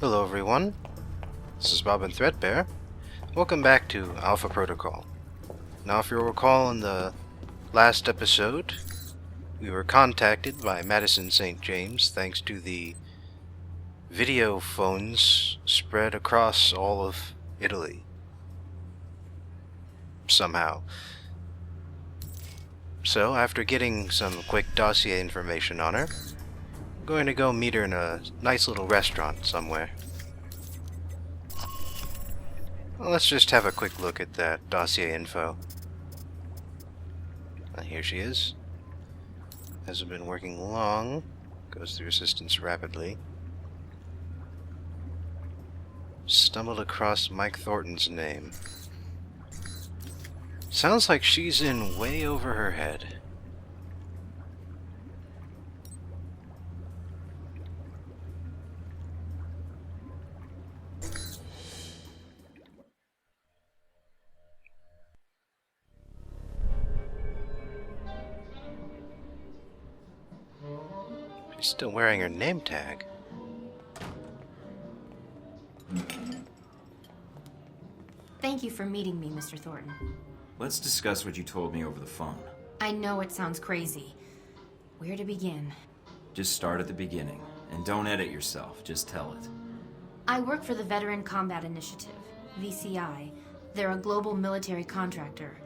Hello everyone, this is Bob and Threadbare. Welcome back to Alpha Protocol. Now if you'll recall in the last episode, we were contacted by Madison St. James thanks to the video phones spread across all of Italy. Somehow. So after getting some quick dossier information on her, I'm going to go meet her in a nice little restaurant somewhere. Well, let's just have a quick look at that dossier info. Here she is. Hasn't been working long. Goes through assistance rapidly. Stumbled across Mike Thornton's name. Sounds like she's in way over her head. She's still wearing her name tag. Thank you for meeting me, Mr. Thornton. Let's discuss what you told me over the phone. I know it sounds crazy. Where to begin? Just start at the beginning. And don't edit yourself, just tell it. I work for the Veteran Combat Initiative, VCI. They're a global military contractor.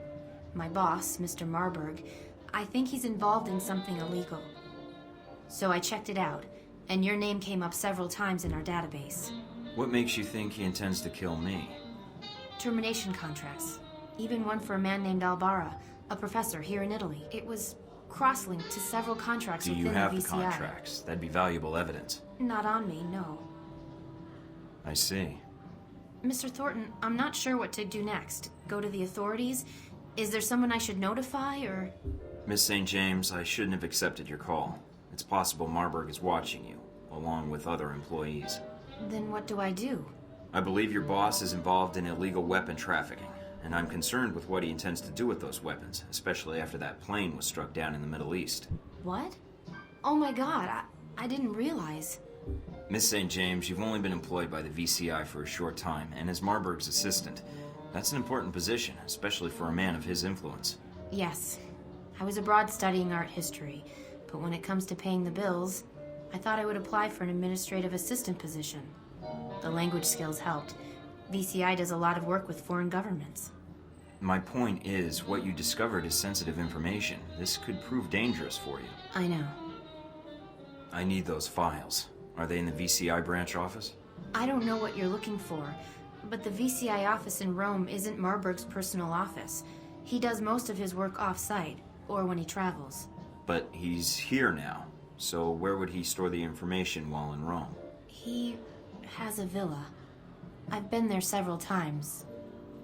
My boss, Mr. Marburg, I think he's involved in something illegal. So I checked it out, and your name came up several times in our database. What makes you think he intends to kill me? Termination contracts. Even one for a man named Albara, a professor here in Italy. It was cross-linked to several contracts Do within you have the the VCI. contracts? That'd be valuable evidence. Not on me, no. I see. Mr. Thornton, I'm not sure what to do next. Go to the authorities? Is there someone I should notify, or...? Miss St. James, I shouldn't have accepted your call. It's possible Marberg is watching you, along with other employees. Then what do I do? I believe your boss is involved in illegal weapon trafficking, and I'm concerned with what he intends to do with those weapons, especially after that plane was struck down in the Middle East. What? Oh my god, I didn't realize. Miss St. James, you've only been employed by the VCI for a short time, and as Marberg's assistant. That's an important position, especially for a man of his influence. Yes. I was abroad studying art history, but when it comes to paying the bills, I thought I would apply for an administrative assistant position. The language skills helped. VCI does a lot of work with foreign governments. My point is, what you discovered is sensitive information. This could prove dangerous for you. I know. I need those files. Are they in the VCI branch office? I don't know what you're looking for, but the VCI office in Rome isn't Marburg's personal office. He does most of his work off-site, or when he travels. But he's here now, so where would he store the information while in Rome? He has a villa. I've been there several times.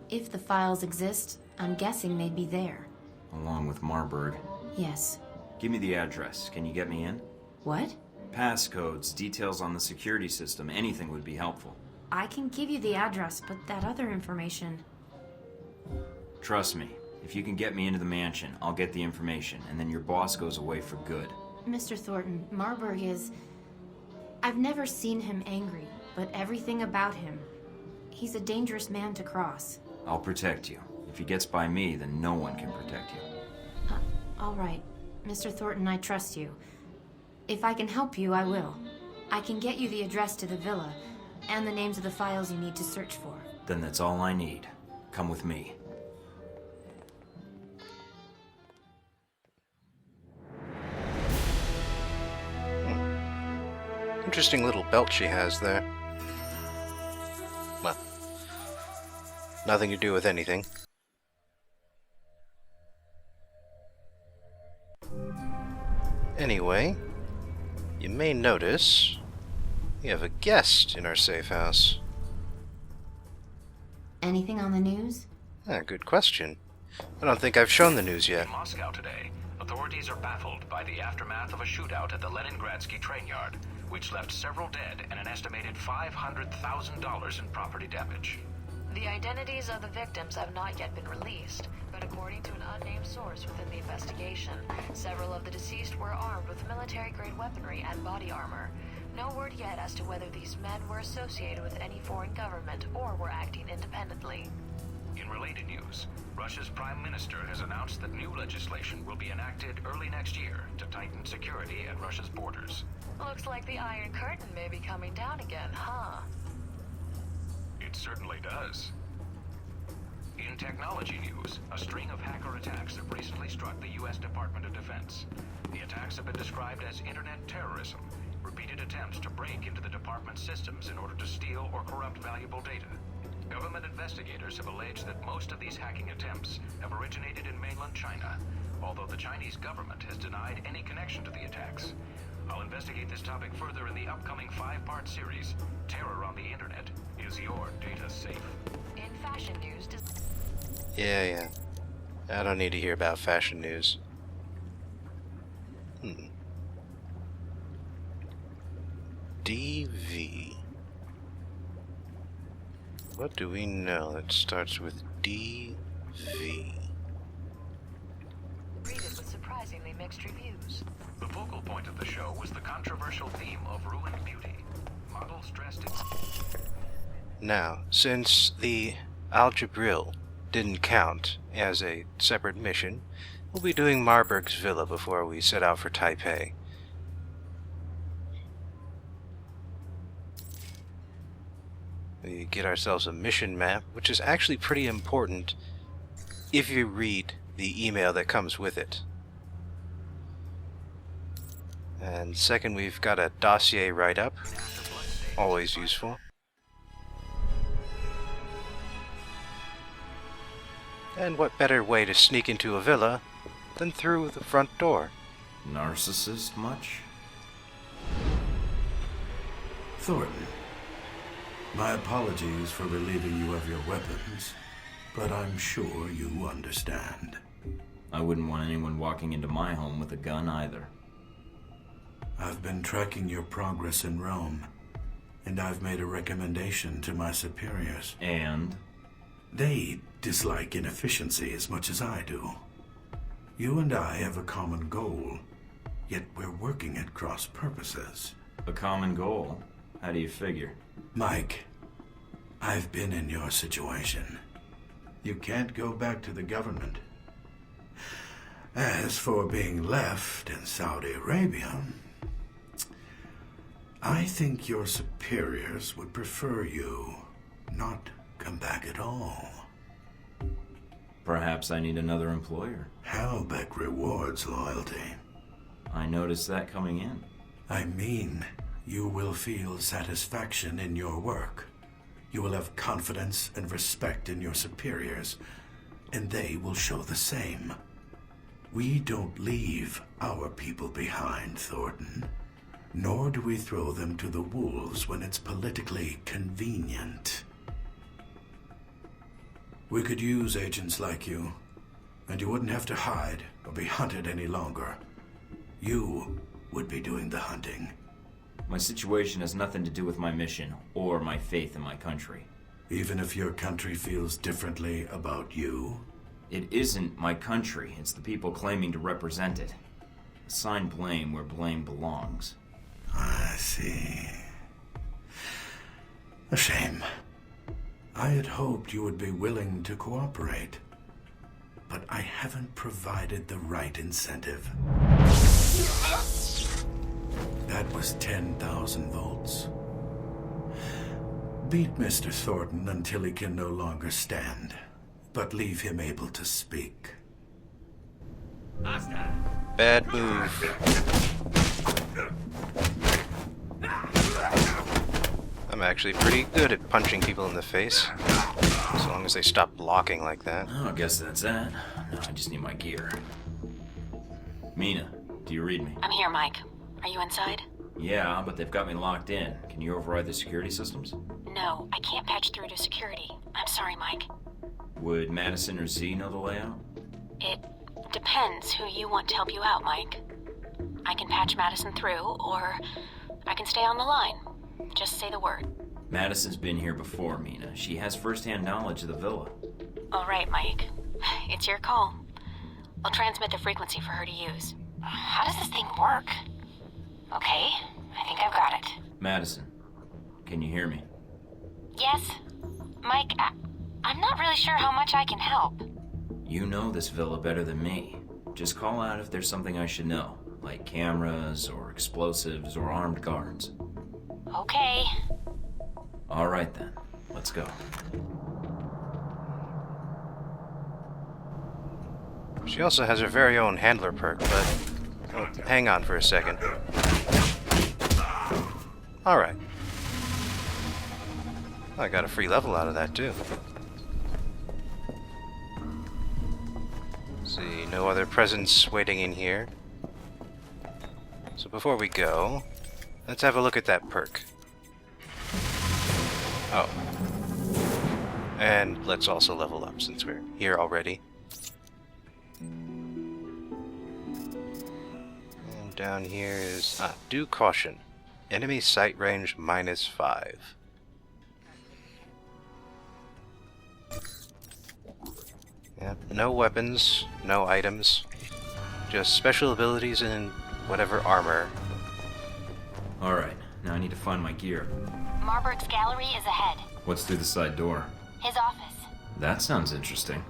If the files exist, I'm guessing they'd be there. Along with Marburg. Yes. Give me the address. Can you get me in? What? Passcodes, details on the security system, anything would be helpful. I can give you the address, but that other information... Trust me, if you can get me into the mansion, I'll get the information, and then your boss goes away for good. Mr. Thornton, Marburg is... I've never seen him angry, but everything about him... He's a dangerous man to cross. I'll protect you. If he gets by me, then no one can protect you. All right. Mr. Thornton, I trust you. If I can help you, I will. I can get you the address to the villa, and the names of the files you need to search for. Then that's all I need. Come with me. Interesting little belt she has there. Well, nothing to do with anything. Anyway, you may notice we have a guest in our safe house. Anything on the news? Good question. I don't think I've shown the news yet. In Moscow today, authorities are baffled by the aftermath of a shootout at the Leningradsky train yard, which left several dead and an estimated $500,000 in property damage. The identities of the victims have not yet been released, but according to an unnamed source within the investigation, several of the deceased were armed with military-grade weaponry and body armor. No word yet as to whether these men were associated with any foreign government or were acting independently. In related news, Russia's Prime Minister has announced that new legislation will be enacted early next year to tighten security at Russia's borders. Looks like the Iron Curtain may be coming down again, huh? It certainly does. In technology news, a string of hacker attacks have recently struck the U.S. Department of Defense. The attacks have been described as internet terrorism, repeated attempts to break into the department's systems in order to steal or corrupt valuable data. Government investigators have alleged that most of these hacking attempts have originated in mainland China, although the Chinese government has denied any connection to the attacks. I'll investigate this topic further in the upcoming 5-part series, Terror on the Internet. Is your data safe? In fashion news, Yeah. I don't need to hear about fashion news. DV. What do we know that starts with DV? greeted with surprisingly mixed reviews. The focal point of the show was the controversial theme of ruined beauty. Models dressed in... Now, since the Algebril didn't count as a separate mission, we'll be doing Marberg's villa before we set out for Taipei. We get ourselves a mission map, which is actually pretty important if you read the email that comes with it. And second, we've got a dossier write-up, always useful. And what better way to sneak into a villa than through the front door? Narcissist much? Thornton, my apologies for relieving you of your weapons, but I'm sure you understand. I wouldn't want anyone walking into my home with a gun either. I've been tracking your progress in Rome, and I've made a recommendation to my superiors. And? They dislike inefficiency as much as I do. You and I have a common goal, yet we're working at cross purposes. A common goal? How do you figure? Mike, I've been in your situation. You can't go back to the government. As for being left in Saudi Arabia, I think your superiors would prefer you not come back at all. Perhaps I need another employer. Halbeck rewards loyalty. I noticed that coming in. I mean, you will feel satisfaction in your work. You will have confidence and respect in your superiors, and they will show the same. We don't leave our people behind, Thornton. Nor do we throw them to the wolves when it's politically convenient. We could use agents like you, and you wouldn't have to hide or be hunted any longer. You would be doing the hunting. My situation has nothing to do with my mission or my faith in my country. Even if your country feels differently about you? It isn't my country, it's the people claiming to represent it. Assign blame where blame belongs. I see. A shame. I had hoped you would be willing to cooperate, but I haven't provided the right incentive. That was 10,000 volts. Beat Mr. Thornton until he can no longer stand, but leave him able to speak. Bad move. I'm actually pretty good at punching people in the face, as long as they stop blocking like that. Oh, I guess that's that. No, I just need my gear. Mina, do you read me? I'm here, Mike. Are you inside? Yeah, but they've got me locked in. Can you override the security systems? No, I can't patch through to security. I'm sorry, Mike. Would Madison or Z know the layout? It depends who you want to help you out, Mike. I can patch Madison through, or I can stay on the line. Just say the word. Madison's been here before, Mina. She has first-hand knowledge of the villa. All right, Mike. It's your call. I'll transmit the frequency for her to use. How does this thing work? Okay, I think I've got it. Madison, can you hear me? Yes? Mike, I'm not really sure how much I can help. You know this villa better than me. Just call out if there's something I should know, like cameras, or explosives, or armed guards. Okay. All right then, let's go. She also has her very own handler perk, but oh, hang on for a second. Alright. I got a free level out of that too. See, no other presents waiting in here. So before we go, let's have a look at that perk. Oh. And let's also level up since we're here already. And down here is... due caution. Enemy sight range -5. Yep, no weapons, no items. Just special abilities and whatever armor. Alright, now I need to find my gear. Marberg's gallery is ahead. What's through the side door? His office. That sounds interesting.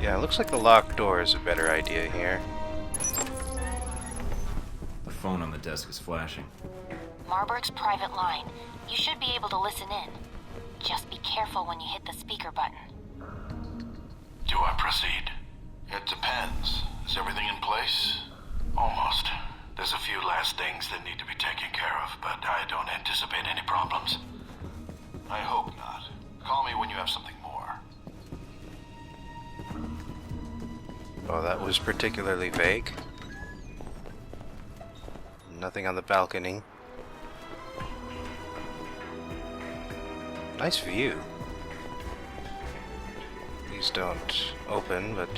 Yeah, it looks like the locked door is a better idea here. The phone on the desk is flashing. Marberg's private line. You should be able to listen in. Just be careful when you hit the speaker button. Do I proceed? It depends. Is everything in place? Almost. There's a few last things that need to be taken care of, but I don't anticipate any problems. I hope not. Call me when you have something more. Oh, that was particularly vague. Nothing on the balcony. Nice view. These don't open, but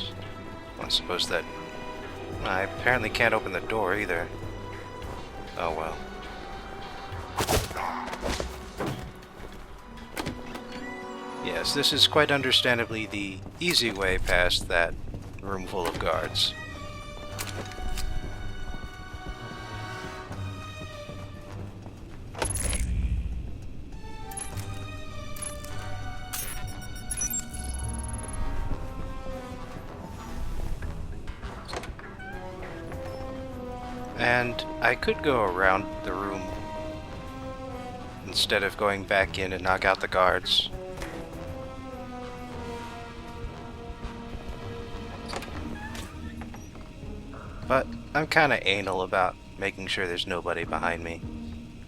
I suppose that... I apparently can't open the door either. Oh well. Yes, this is quite understandably the easy way past that room full of guards. And I could go around the room instead of going back in and knock out the guards. But I'm kinda anal about making sure there's nobody behind me.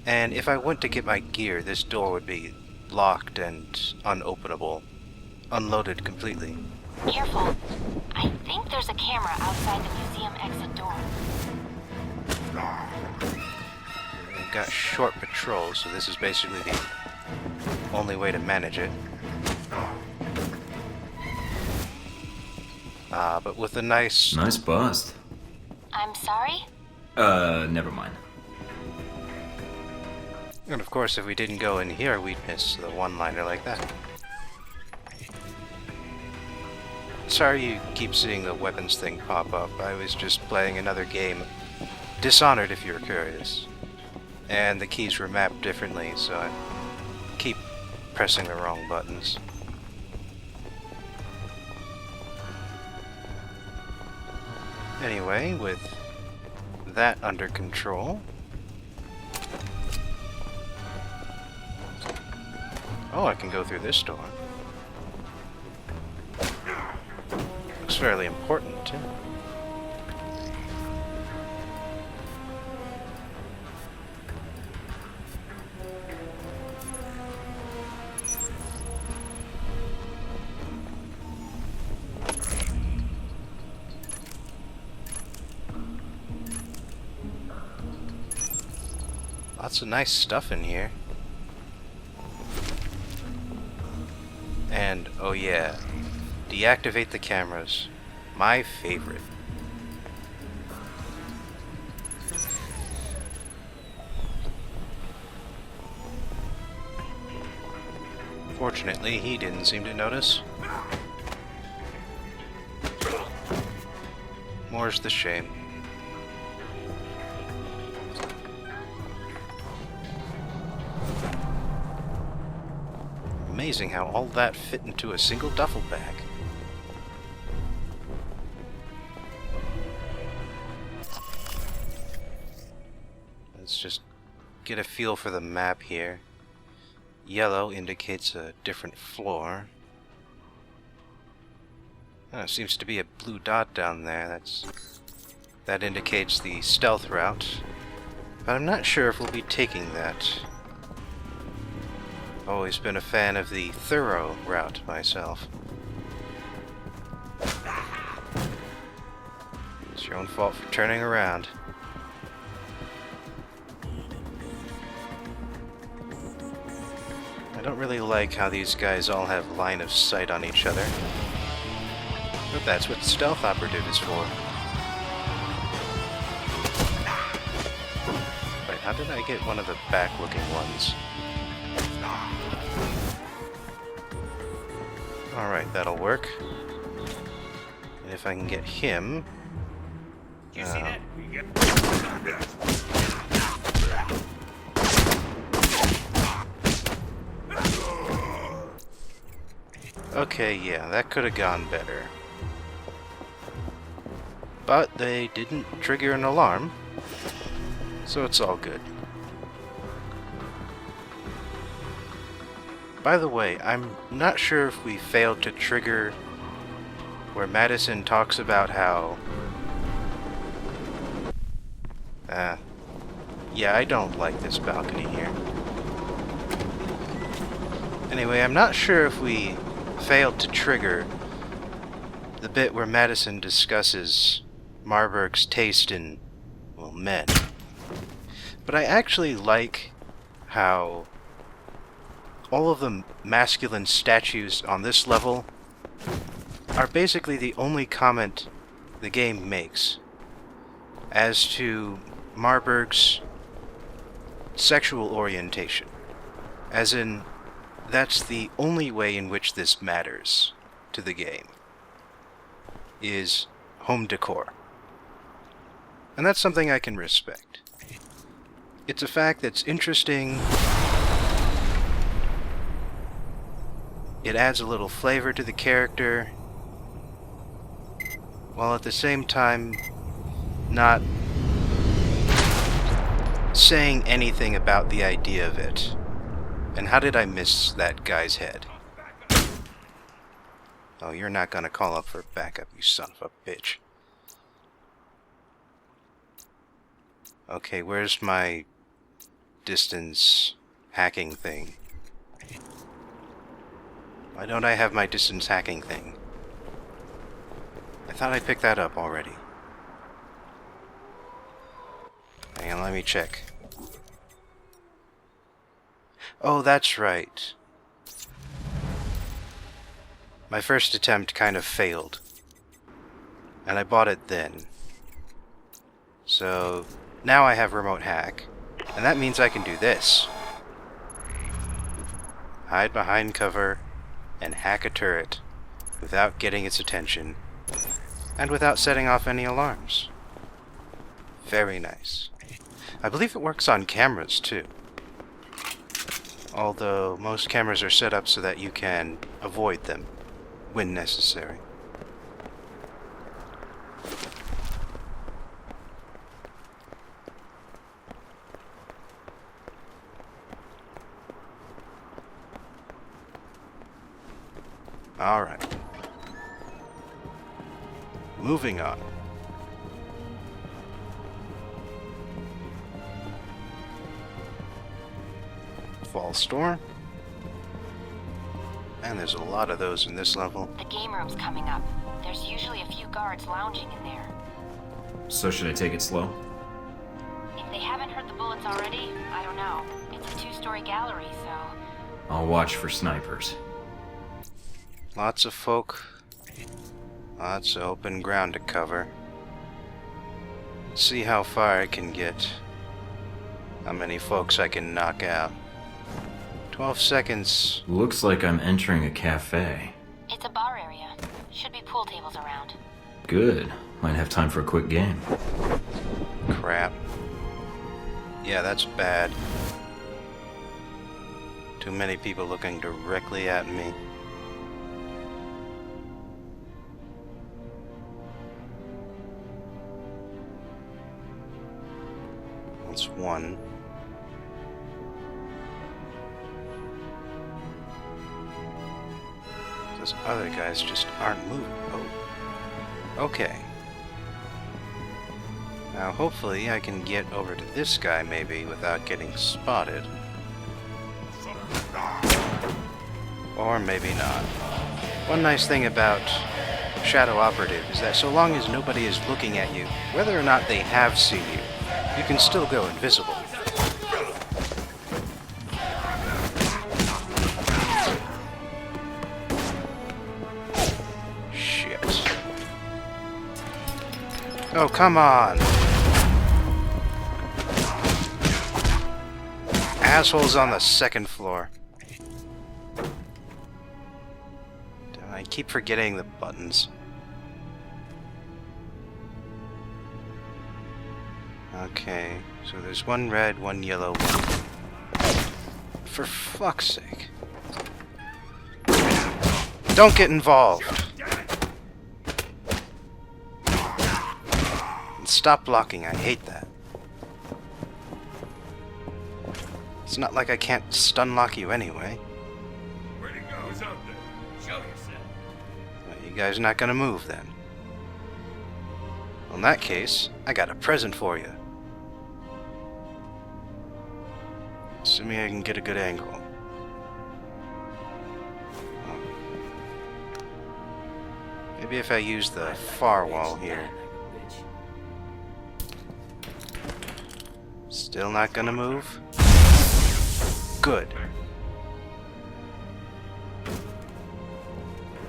And if I went to get my gear, this door would be locked and unopenable. Unloaded completely. Careful. I think there's a camera outside the museum exit door. We've got short patrols, so this is basically the only way to manage it. But with a nice... Nice bust. I'm sorry? Never mind. And of course, if we didn't go in here, we'd miss the one-liner like that. Sorry you keep seeing the weapons thing pop up. I was just playing another game. Dishonored, if you're curious. And the keys were mapped differently, so I keep pressing the wrong buttons. Anyway, with that under control... Oh, I can go through this door. Looks fairly important, too. Lots of nice stuff in here. And, oh yeah, deactivate the cameras. My favorite. Fortunately, he didn't seem to notice. More's the shame. amazing how all that fit into a single duffel bag. Let's just get a feel for the map here. Yellow indicates a different floor. Oh, seems to be a blue dot down there. That indicates the stealth route. But I'm not sure if we'll be taking that. Always been a fan of the thorough route myself. It's your own fault for turning around. I don't really like how these guys all have line of sight on each other. But that's what Stealth Operative is for. Wait, how did I get one of the back-looking ones? Alright, that'll work. And if I can get him... Okay, yeah, that could have gone better. But they didn't trigger an alarm, so it's all good. By the way, I'm not sure if we failed to trigger where Madison talks about how... yeah, I don't like this balcony here. Anyway, I'm not sure if we failed to trigger the bit where Madison discusses Marberg's taste in, well, men. But I actually like how all of the masculine statues on this level are basically the only comment the game makes as to Marberg's sexual orientation. As in, that's the only way in which this matters to the game, is home decor. And that's something I can respect. It's a fact that's interesting. It adds a little flavor to the character, while at the same time not saying anything about the idea of it. And how did I miss that guy's head? Oh, you're not gonna call up for backup, you son of a bitch. Okay, where's my distance hacking thing? Why don't I have my distance hacking thing? I thought I picked that up already. Hang on, let me check. Oh, that's right. My first attempt kind of failed. And I bought it then. So, now I have remote hack. And that means I can do this. Hide behind cover and hack a turret without getting its attention. And without setting off any alarms. Very nice. I believe it works on cameras too. Although most cameras are set up so that you can avoid them when necessary. Alright. Moving on. Fall Storm. And there's a lot of those in this level. The game room's coming up. There's usually a few guards lounging in there. So should I take it slow? If they haven't heard the bullets already, I don't know. It's a two-story gallery, so... I'll watch for snipers. Lots of folk. Lots of open ground to cover. Let's see how far I can get. How many folks I can knock out. 12 seconds. Looks like I'm entering a cafe. It's a bar area. Should be pool tables around. Good. Might have time for a quick game. Crap. Yeah, that's bad. Too many people looking directly at me. That's one. Those other guys just aren't moving. Oh. Okay. Now hopefully I can get over to this guy maybe without getting spotted. Or maybe not. One nice thing about Shadow Operative is that so long as nobody is looking at you, whether or not they have seen you, you can still go invisible. Shit. Oh, come on! Assholes on the second floor. I keep forgetting the buttons. Okay, so there's one red, one yellow, one... For fuck's sake. Don't get involved! And stop blocking, I hate that. It's not like I can't stun lock you anyway. Where'd it go? Who's out there? Show yourself. Well, you guys not gonna move then. Well, in that case, I got a present for you. Assuming I can get a good angle. Maybe if I use the far wall here. Still not gonna move? Good.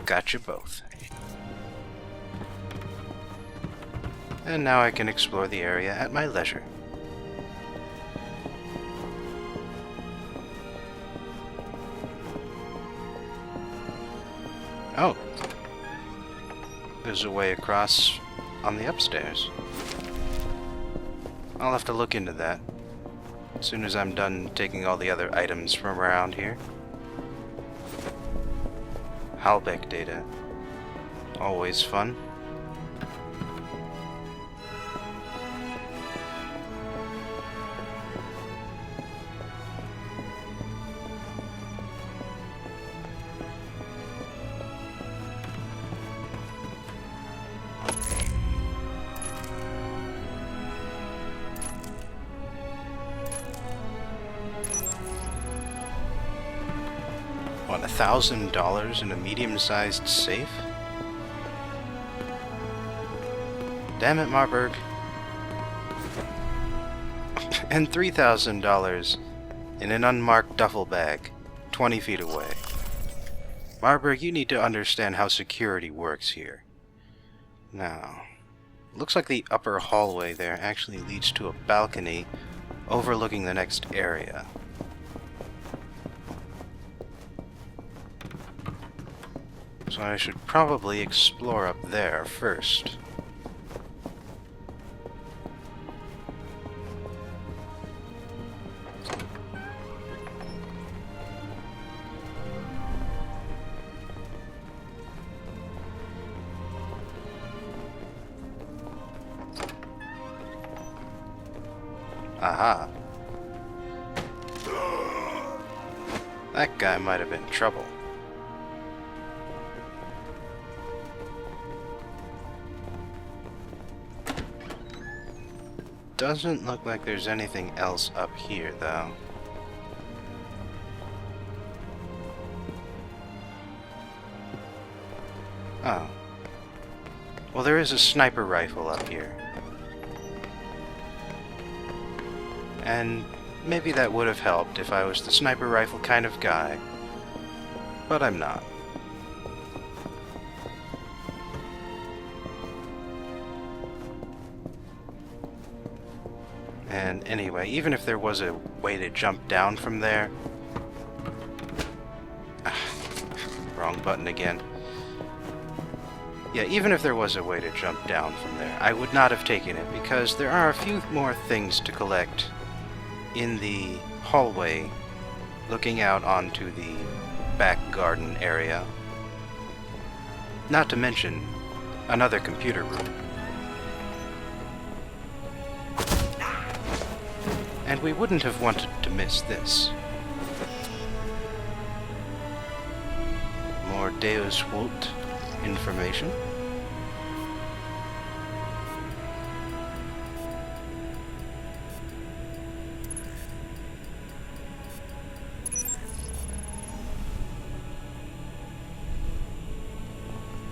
Got you both. And now I can explore the area at my leisure. Oh. There's a way across on the upstairs. I'll have to look into that as soon as I'm done taking all the other items from around here. Halbeck data. Always fun. What, $1,000 in a medium-sized safe? Damn it, Marburg. And $3,000 in an unmarked duffel bag, 20 feet away. Marburg, you need to understand how security works here. Now, looks like the upper hallway there actually leads to a balcony overlooking the next area. So I should probably explore up there first. Aha. That guy might have been trouble. Doesn't look like there's anything else up here, though. Oh. Well, there is a sniper rifle up here. And maybe that would have helped if I was the sniper rifle kind of guy. But I'm not. And anyway, even if there was a way to jump down from there... Wrong button again. Yeah, even if there was a way to jump down from there, I would not have taken it, because there are a few more things to collect in the hallway looking out onto the back garden area. Not to mention another computer room. And we wouldn't have wanted to miss this. More Deus Vult information.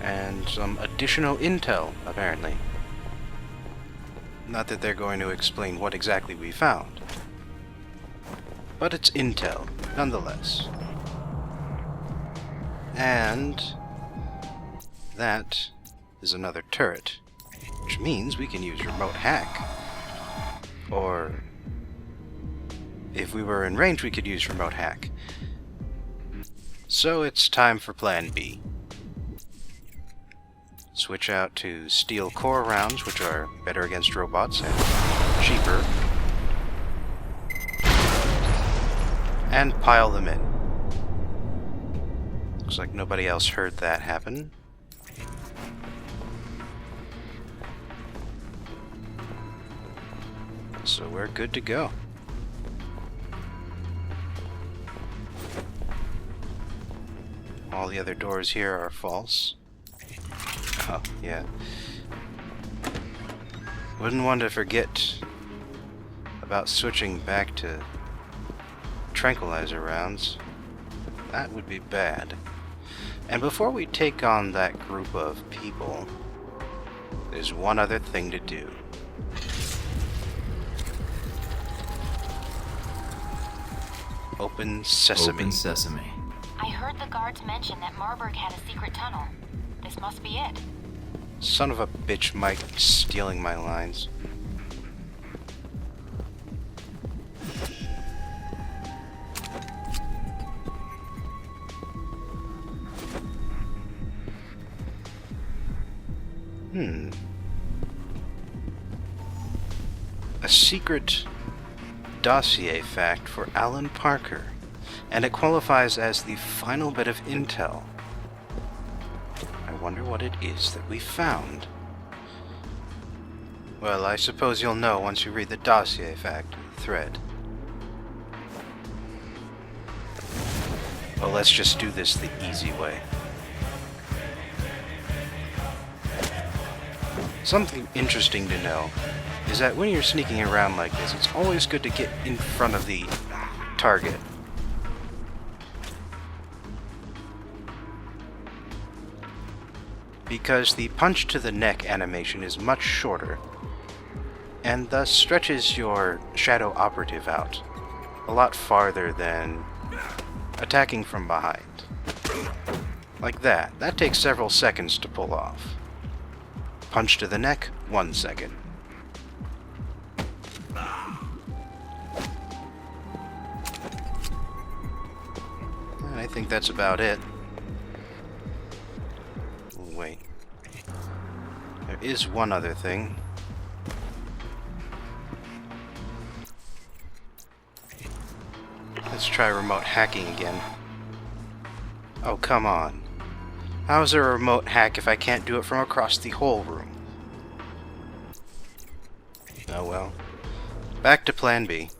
And some additional intel, apparently. Not that they're going to explain what exactly we found. But it's intel, nonetheless. And that is another turret, which means we can use remote hack. Or if we were in range, we could use remote hack. So it's time for plan B. Switch out to steel core rounds, which are better against robots and cheaper. And pile them in. Looks like nobody else heard that happen. So we're good to go. All the other doors here are false. Oh, yeah. Wouldn't want to forget about switching back to tranquilizer rounds. That would be bad. And before we take on that group of people, there's one other thing to do. Open sesame. Open sesame. I heard the guards mention that Marburg had a secret tunnel. This must be it. Son of a bitch, Mike, stealing my lines. A secret dossier fact for Alan Parker, and it qualifies as the final bit of intel. I wonder what it is that we found. Well, I suppose you'll know once you read the dossier fact thread. Well, let's just do this the easy way. Something interesting to know is that when you're sneaking around like this, it's always good to get in front of the target. Because the punch to the neck animation is much shorter, and thus stretches your shadow operative out a lot farther than attacking from behind. Like that. That takes several seconds to pull off. Punch to the neck, 1 second. And I think that's about it. Wait. There is one other thing. Let's try remote hacking again. Oh, come on. How is there a remote hack if I can't do it from across the whole room? Oh well. Back to plan B.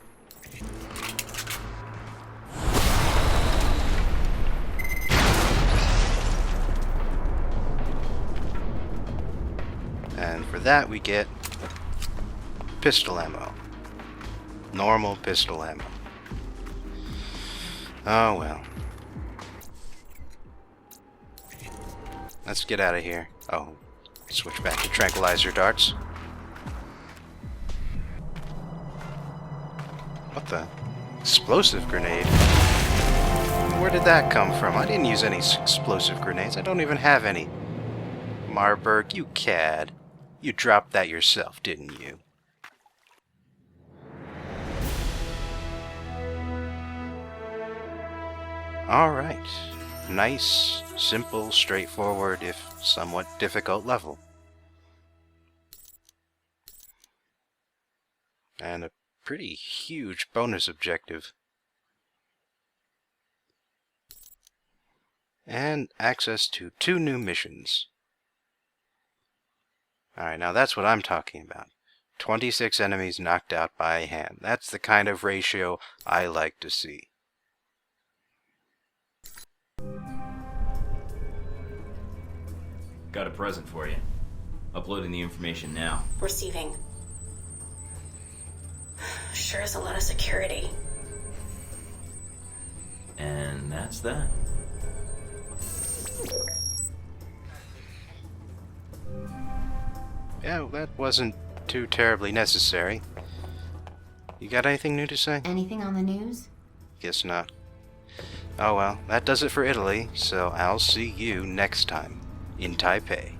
And for that we get pistol ammo. Normal pistol ammo. Oh well. Let's get out of here. Oh, switch back to tranquilizer darts. What the? Explosive grenade? Where did that come from? I didn't use any explosive grenades. I don't even have any. Marberg, you cad. You dropped that yourself, didn't you? Alright. Nice, simple, straightforward, if somewhat difficult level. And a pretty huge bonus objective. And access to 2 new missions. Alright, now that's what I'm talking about. 26 enemies knocked out by hand. That's the kind of ratio I like to see. Got a present for you. Uploading the information now. Receiving. Sure is a lot of security. And that's that. Yeah, that wasn't too terribly necessary. You got anything new to say? Anything on the news? Guess not. Oh well, that does it for Italy, so I'll see you next time in Taipei.